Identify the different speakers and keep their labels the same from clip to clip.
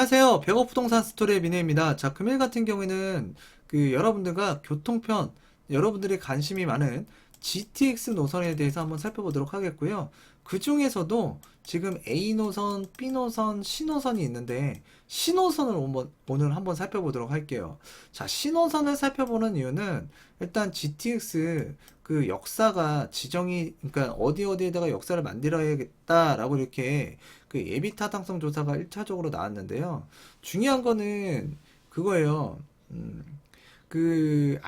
Speaker 1: 안녕하세요. 백업부동산 스토리의 미네입니다. 자, 금일 같은 경우에는 여러분들과 교통편, 여러분들이 관심이 많은 GTX 노선에 대해서 한번 살펴보도록 하겠고요. 그 중에서도 지금 A 노선, B 노선, C 노선이 있는데 C 노선을 오늘 한번 살펴보도록 할게요. 자, C 노선을 살펴보는 이유는 일단 GTX 그 역사가 그러니까 어디에다가 역사를 만들어야겠다라고 이렇게 그 예비 타당성 조사가 1차적으로 나왔는데요. 중요한 거는 그거예요. 음, 그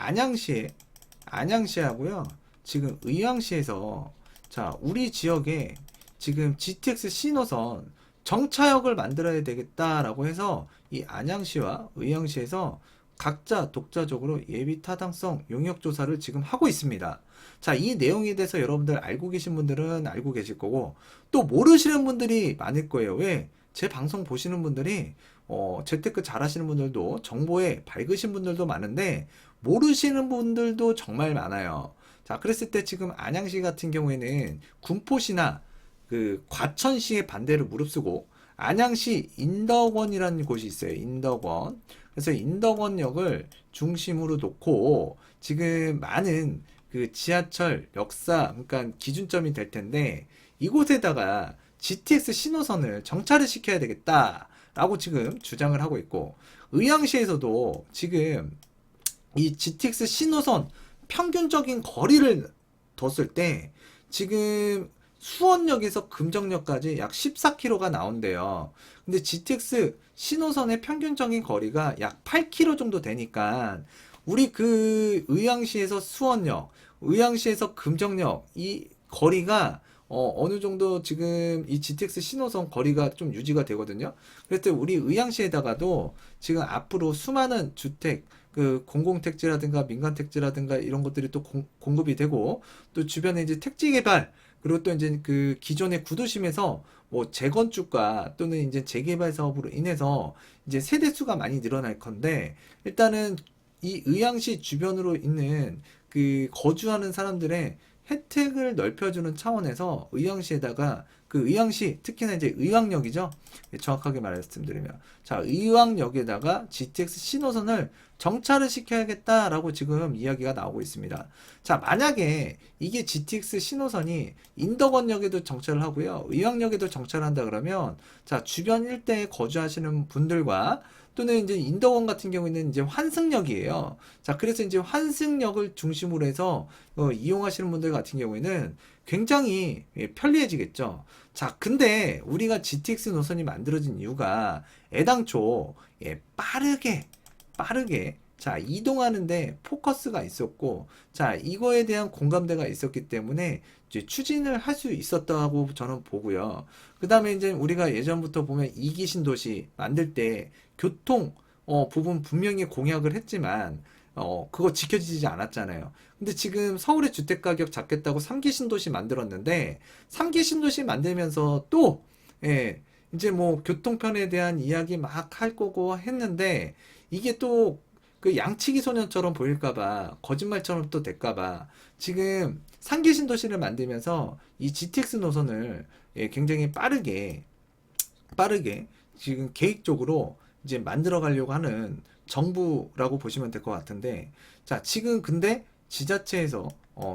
Speaker 1: 안양시하고요. 지금 의왕시에서 자, 우리 지역에 지금 GTX 신호선 정차역을 만들어야 되겠다라고 해서 이 안양시와 의왕시에서 각자 독자적으로 예비 타당성 용역 조사를 지금 하고 있습니다. 자, 이 내용에 대해서 여러분들 알고 계신 분들은 알고 계실 거고, 또 모르시는 분들이 많을 거예요. 왜? 제 방송 보시는 분들이, 재테크 잘 하시는 분들도, 정보에 밝으신 분들도 많은데, 모르시는 분들도 정말 많아요. 자, 그랬을 때 지금 안양시 같은 경우에는 군포시나 그 과천시의 반대를 무릅쓰고, 안양시 인덕원이라는 곳이 있어요. 인덕원. 그래서 인덕원역을 중심으로 놓고 지금 많은 그 지하철 역사, 그러니까 기준점이 될 텐데 이곳에다가 GTX 신호선을 정차를 시켜야 되겠다라고 지금 주장을 하고 있고, 의왕시에서도 지금 이 GTX 신호선 평균적인 거리를 뒀을 때 지금 수원역에서 금정역까지 약 14km가 나온대요. 근데 GTX 신호선의 평균적인 거리가 약 8km 정도 되니까 우리 그 의왕시에서 수원역, 의왕시에서 금정역 이 거리가 어느 정도 지금 이 GTX 신호선 거리가 좀 유지가 되거든요. 그래서 우리 의왕시에다가도 지금 앞으로 수많은 주택, 그 공공택지라든가 민간택지라든가 이런 것들이 또 공급이 되고, 또 주변에 이제 택지 개발, 그리고 또 이제 그 기존의 구도심에서 뭐 재건축과 또는 이제 재개발 사업으로 인해서 이제 세대수가 많이 늘어날 건데, 일단은 이 의왕시 주변으로 있는 그 거주하는 사람들의 혜택을 넓혀주는 차원에서 의왕시에다가 그 의왕시 특히나 이제 의왕역이죠. 정확하게 말씀드리면 자, 의왕역에다가 GTX 신호선을 정차를 시켜야겠다라고 지금 이야기가 나오고 있습니다. 자, 만약에 이게 GTX 신호선이 인덕원역에도 정차를 하고요, 의왕역에도 정차를 한다 그러면 자, 주변 일대에 거주하시는 분들과 또는 이제 인덕원 같은 경우에는 이제 환승역이에요. 자, 그래서 이제 환승역을 중심으로 해서 이용하시는 분들 같은 경우에는 굉장히 편리해지겠죠. 자, 근데 우리가 GTX 노선이 만들어진 이유가 애당초 빠르게 자, 이동하는데 포커스가 있었고, 자, 이거에 대한 공감대가 있었기 때문에 이제 추진을 할 수 있었다고 저는 보고요. 그 다음에 이제 우리가 예전부터 보면 이기 신도시 만들 때 교통 부분 분명히 공약을 했지만 그거 지켜지지 않았잖아요. 근데 지금 서울의 주택 가격 잡겠다고 3기 신도시 만들었는데 3기 신도시 만들면서 또 예, 이제 뭐 교통편에 대한 이야기 막 할 거고 했는데 이게 또 그 양치기 소년처럼 보일까봐 거짓말처럼 또 될까봐 지금 3기 신도시를 만들면서 이 GTX 노선을 굉장히 빠르게 지금 계획적으로 이제 만들어 가려고 하는 정부라고 보시면 될 것 같은데, 자, 지금 근데 지자체에서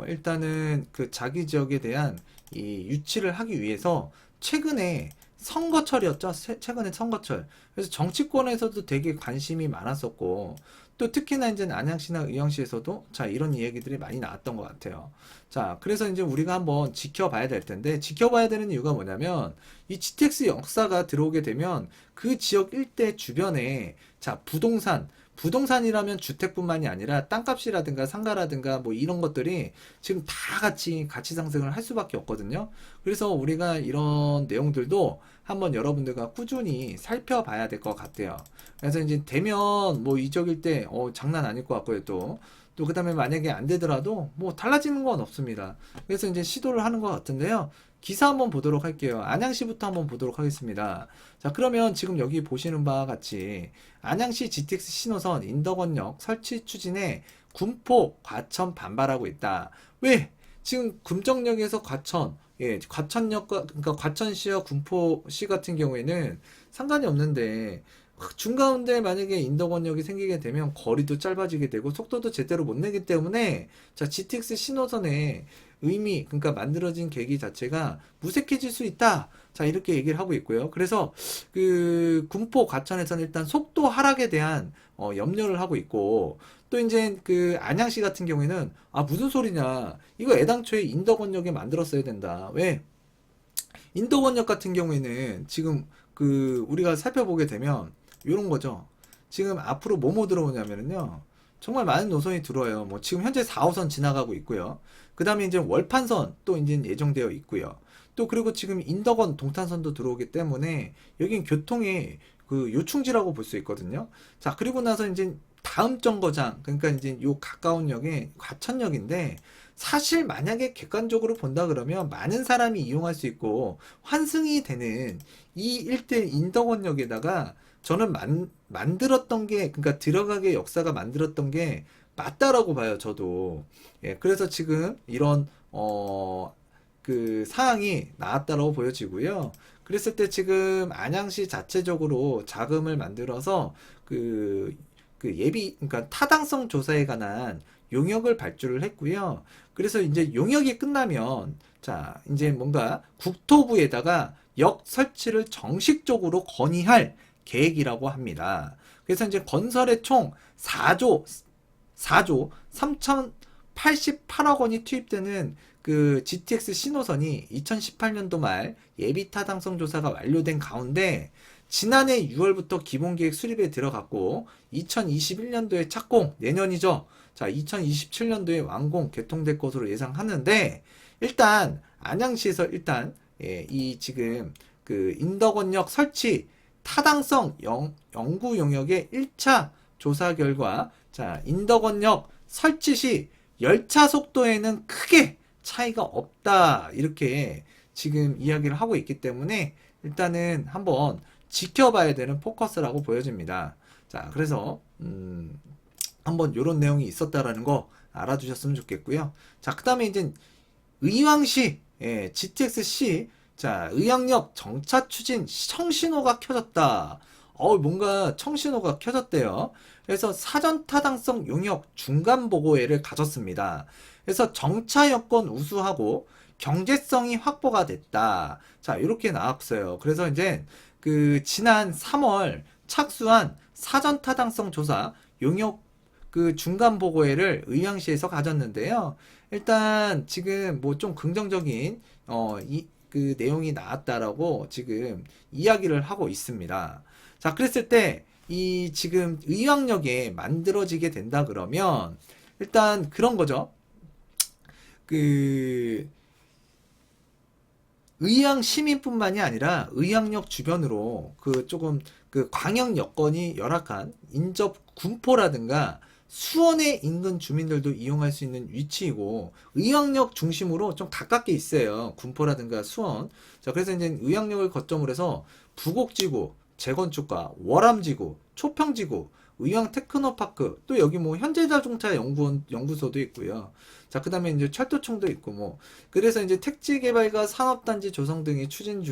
Speaker 1: 일단은 그 자기 지역에 대한 이 유치를 하기 위해서 최근에 선거철이었죠. 최근에 선거철. 그래서 정치권에서도 되게 관심이 많았었고, 또 특히나 이제 안양시나 의왕시에서도 자, 이런 이야기들이 많이 나왔던 것 같아요. 자, 그래서 이제 우리가 한번 지켜봐야 될 텐데, 지켜봐야 되는 이유가 뭐냐면, 이 GTX 역사가 들어오게 되면 그 지역 일대 주변에 자, 부동산이라면 주택뿐만이 아니라 땅값이라든가 상가라든가 뭐 이런 것들이 지금 다 같이 가치 상승을 할 수밖에 없거든요. 그래서 우리가 이런 내용들도 한번 여러분들과 꾸준히 살펴봐야 될 것 같아요. 그래서 이제 되면 뭐 이적일 때 장난 아닐 것 같고요. 또 그다음에 만약에 안 되더라도 뭐 달라지는 건 없습니다. 그래서 이제 시도를 하는 것 같은데요. 기사 한번 보도록 할게요. 안양시부터 한번 보도록 하겠습니다. 자, 그러면 지금 여기 보시는 바와 같이 안양시 GTX 신호선 인덕원역 설치 추진에 군포, 과천 반발하고 있다. 왜? 지금 금정역에서 과천역과, 그러니까 과천시와 군포시 같은 경우에는 상관이 없는데, 중가운데 만약에 인덕원역이 생기게 되면 거리도 짧아지게 되고 속도도 제대로 못 내기 때문에 자, GTX 신호선의 의미, 그러니까 만들어진 계기 자체가 무색해질 수 있다. 자, 이렇게 얘기를 하고 있고요. 그래서 그 군포 과천에서는 일단 속도 하락에 대한 염려를 하고 있고, 또 이제 그 안양시 같은 경우에는 아, 무슨 소리냐. 이거 애당초에 인덕원역에 만들었어야 된다. 왜? 인덕원역 같은 경우에는 지금 그 우리가 살펴보게 되면 이런 거죠. 지금 앞으로 뭐뭐 들어오냐면요. 정말 많은 노선이 들어와요. 뭐 지금 현재 4호선 지나가고 있고요. 그 다음에 이제 월판선 또 이제 예정되어 있고요. 또 그리고 지금 인덕원 동탄선도 들어오기 때문에 여긴 교통의 그 요충지라고 볼 수 있거든요. 자, 그리고 나서 이제 다음 정거장, 그러니까 이제 요 가까운 역에 과천역인데 사실 만약에 객관적으로 본다 그러면 많은 사람이 이용할 수 있고 환승이 되는 이 일대 인덕원역에다가 저는 만들었던 게, 그러니까 들어가게 역사가 만들었던 게 맞다라고 봐요, 저도. 예, 그래서 지금 이런 그 사항이 나왔다라고 보여지고요. 그랬을 때 지금 안양시 자체적으로 자금을 만들어서 그, 그 예비, 그러니까 타당성 조사에 관한 용역을 발주를 했고요. 그래서 이제 용역이 끝나면 자, 이제 뭔가 국토부에다가 역 설치를 정식적으로 건의할 계획이라고 합니다. 그래서 이제 건설에 총 4조 3,088억 원이 투입되는 그 GTX 신호선이 2018년도 말 예비 타당성 조사가 완료된 가운데 지난해 6월부터 기본계획 수립에 들어갔고 2021년도에 착공, 내년이죠. 자, 2027년도에 완공, 개통될 것으로 예상하는데 일단 안양시에서 일단 이 지금 그 인덕원역 설치 타당성 연구 용역의 1차 조사 결과 자, 인덕원역 설치 시 열차 속도에는 크게 차이가 없다. 이렇게 지금 이야기를 하고 있기 때문에 일단은 한번 지켜봐야 되는 포커스라고 보여집니다. 자, 그래서 한번 이런 내용이 있었다라는 거 알아두셨으면 좋겠고요. 자, 그 다음에 이제 의왕시 GTX-C 자, 의왕역 정차 추진 청신호가 켜졌다. 뭔가 청신호가 켜졌대요. 그래서 사전 타당성 용역 중간 보고회를 가졌습니다. 그래서 정차 여건 우수하고 경제성이 확보가 됐다. 자, 이렇게 나왔어요. 그래서 이제 그 지난 3월 착수한 사전 타당성 조사 용역 그 중간 보고회를 의왕시에서 가졌는데요. 일단 지금 뭐 좀 긍정적인 그 내용이 나왔다라고 지금 이야기를 하고 있습니다. 자, 그랬을 때 이 지금 의왕역에 만들어지게 된다 그러면 일단 그런 거죠. 그 의왕 시민뿐만이 아니라 의왕역 주변으로 그 조금 그 광역 여건이 열악한 인접 군포라든가 수원의 인근 주민들도 이용할 수 있는 위치이고 의왕역 중심으로 좀 가깝게 있어요. 군포라든가 수원. 자, 그래서 이제 의왕역을 거점으로 해서 부곡지구, 재건축과 월암지구, 초평지구, 의왕 테크노파크, 또 여기 뭐 현대자동차 연구소도 있고요. 자, 그 다음에 이제 철도청도 있고 뭐. 그래서 이제 택지개발과 산업단지 조성 등이 추진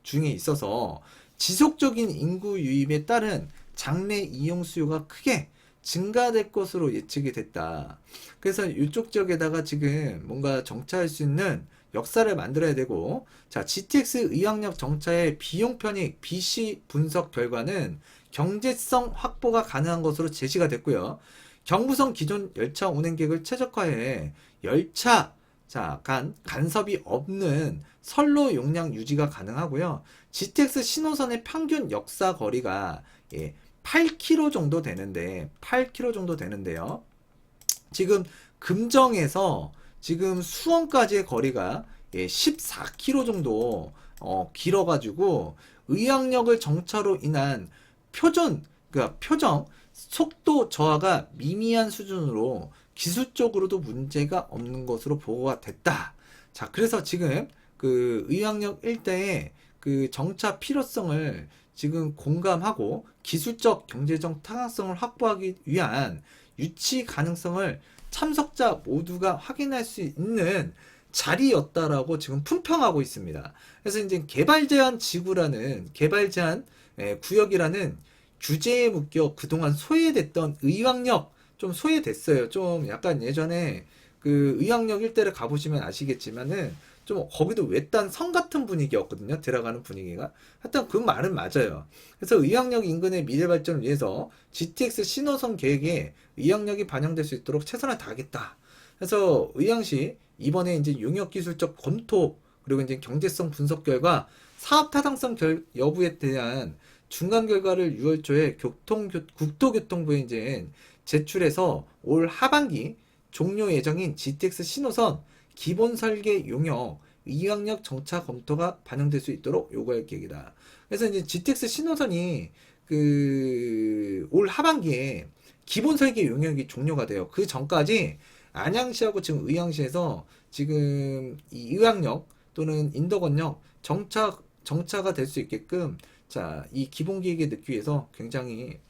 Speaker 1: 중에 있어서 지속적인 인구 유입에 따른 장래 이용 수요가 크게 증가될 것으로 예측이 됐다. 그래서 이쪽 지역에다가 지금 뭔가 정차할 수 있는 역사를 만들어야 되고, 자, GTX 의왕역 정차의 비용 편익 BC 분석 결과는 경제성 확보가 가능한 것으로 제시가 됐고요. 경부선 기존 열차 운행계획을 최적화해 열차 간섭이 없는 선로 용량 유지가 가능하고요. GTX 신호선의 평균 역사 거리가 8km 정도 되는데 8km 정도 되는데요. 지금 금정에서 지금 수원까지의 거리가 14km 정도 길어가지고 의왕역을 정차로 인한 표정 속도 저하가 미미한 수준으로 기술적으로도 문제가 없는 것으로 보고가 됐다. 자, 그래서 지금 그 의왕역 일대의 그 정차 필요성을 지금 공감하고 기술적 경제적 타당성을 확보하기 위한 유치 가능성을 참석자 모두가 확인할 수 있는 자리였다라고 지금 품평하고 있습니다. 그래서 이제 개발 제한 지구라는 개발 제한 구역이라는 규제에 묶여 그동안 소외됐던 의왕역 좀 소외됐어요. 좀 약간 예전에 그 의왕역 일대를 가보시면 아시겠지만은 좀 거기도 외딴 성 같은 분위기였거든요. 들어가는 분위기가. 하여튼 그 말은 맞아요. 그래서 의왕역 인근의 미래 발전을 위해서 GTX 신호선 계획에 의왕역이 반영될 수 있도록 최선을 다하겠다. 그래서 의왕시 이번에 이제 용역 기술적 검토 그리고 이제 경제성 분석 결과 사업 타당성 여부에 대한 중간 결과를 6월 초에 국토교통부에 이제 제출해서 올 하반기 종료 예정인 GTX 신호선 기본 설계 용역 이왕역 정차 검토가 반영될 수 있도록 요구할 계획이다. 그래서 이제 GTX 신호선이 그 올 하반기에 기본 설계 용역이 종료가 돼요. 그 전까지 안양시하고 지금 의왕시에서 지금 이 의왕역 또는 인덕원역 정차가 될 수 있게끔 자, 이 기본 계획에 넣기 위해서 굉장히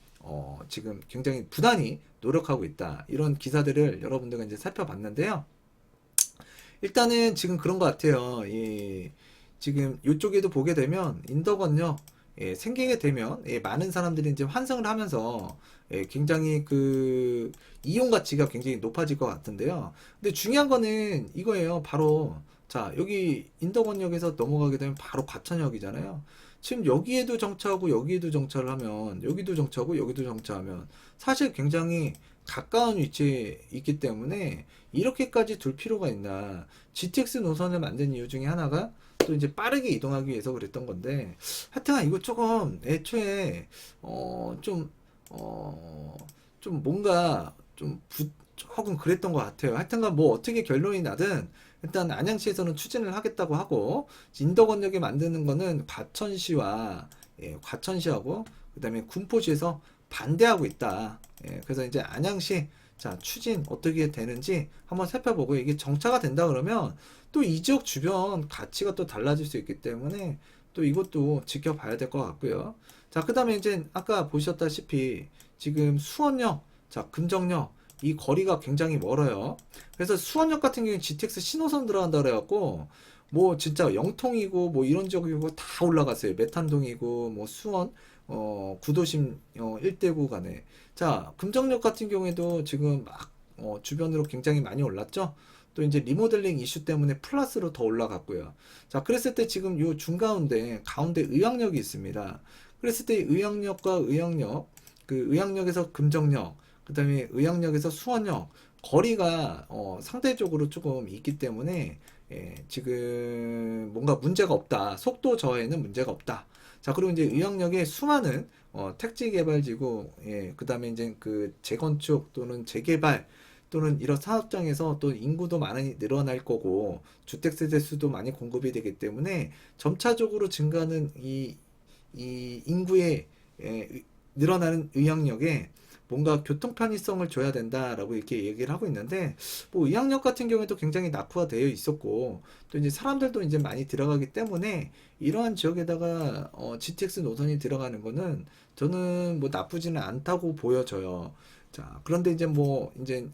Speaker 1: 지금 굉장히 부단히 노력하고 있다. 이런 기사들을 여러분들과 이제 살펴봤는데요. 일단은 지금 그런 것 같아요. 지금 이쪽에도 보게 되면 인덕원역 생기게 되면 많은 사람들이 이제 환승을 하면서 굉장히 그 이용 가치가 굉장히 높아질 것 같은데요. 근데 중요한 거는 이거예요. 바로 자, 여기 인덕원역에서 넘어가게 되면 바로 과천역이잖아요. 지금 여기에도 정차하고 여기에도 정차를 하면 여기도 정차하고 여기도 정차하면 사실 굉장히 가까운 위치에 있기 때문에 이렇게까지 둘 필요가 있나. GTX 노선을 만든 이유 중에 하나가 또 이제 빠르게 이동하기 위해서 그랬던 건데 하여튼 이거 조금 애초에 좀 좀 뭔가 조금 그랬던 것 같아요. 하여튼간 뭐 어떻게 결론이 나든 일단 안양시에서는 추진을 하겠다고 하고 인덕원역에 만드는 거는 과천시하고 그다음에 군포시에서 반대하고 있다. 그래서 이제 안양시 자 추진 어떻게 되는지 한번 살펴보고 이게 정차가 된다 그러면 또 이 지역 주변 가치가 또 달라질 수 있기 때문에 또 이것도 지켜봐야 될 것 같고요. 자, 그 다음에 이제 아까 보셨다시피 지금 수원역, 자, 금정역 이 거리가 굉장히 멀어요. 그래서 수원역 같은 경우에 GTX 신호선 들어간다 그래갖고 뭐 진짜 영통이고 뭐 이런 지역이고 다 올라갔어요. 메탄동이고 뭐 수원 구도심 일대구 간에 자 금정역 같은 경우에도 지금 막 주변으로 굉장히 많이 올랐죠. 또 이제 리모델링 이슈 때문에 플러스로 더 올라갔고요. 자 그랬을 때 지금 요 중가운데 가운데 의왕역이 있습니다. 그랬을 때 의왕역과 의왕역 그 의왕역에서 금정역 그 다음에 의왕역에서 수원역 거리가 상대적으로 조금 있기 때문에 지금 뭔가 문제가 없다. 속도 저하에는 문제가 없다. 자, 그리고 이제 의왕역에 수많은 택지 개발지구, 그 다음에 이제 그 재건축 또는 재개발 또는 이런 사업장에서 또 인구도 많이 늘어날 거고 주택세대 수도 많이 공급이 되기 때문에 점차적으로 증가하는 이 인구의 늘어나는 의왕역에 뭔가 교통 편의성을 줘야 된다라고 이렇게 얘기를 하고 있는데 뭐 의왕역 같은 경우에도 굉장히 낙후화되어 있었고 또 이제 사람들도 이제 많이 들어가기 때문에 이러한 지역에다가 GTX 노선이 들어가는 거는 저는 뭐 나쁘지는 않다고 보여져요. 자, 그런데 이제 뭐 이제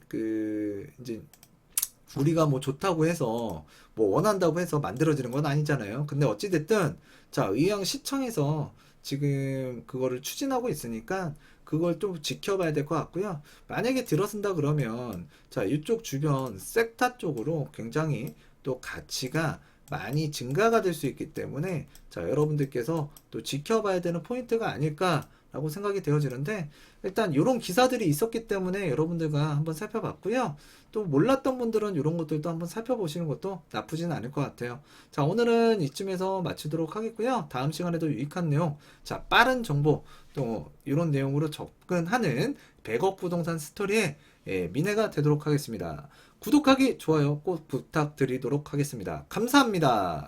Speaker 1: 우리가 뭐 좋다고 해서 뭐 원한다고 해서 만들어지는 건 아니잖아요. 근데 어찌 됐든 자, 의왕시청에서 지금 그거를 추진하고 있으니까 그걸 좀 지켜봐야 될 것 같고요. 만약에 들어선다 그러면 자, 이쪽 주변 섹터 쪽으로 굉장히 또 가치가 많이 증가가 될 수 있기 때문에 자, 여러분들께서 또 지켜봐야 되는 포인트가 아닐까라고 생각이 되어지는데 일단 이런 기사들이 있었기 때문에 여러분들과 한번 살펴봤고요. 또 몰랐던 분들은 이런 것들도 한번 살펴보시는 것도 나쁘지는 않을 것 같아요. 자, 오늘은 이쯤에서 마치도록 하겠고요. 다음 시간에도 유익한 내용, 자, 빠른 정보, 또 이런 내용으로 접근하는 100억 부동산 스토리의 미래가 되도록 하겠습니다. 구독하기, 좋아요 꼭 부탁드리도록 하겠습니다. 감사합니다.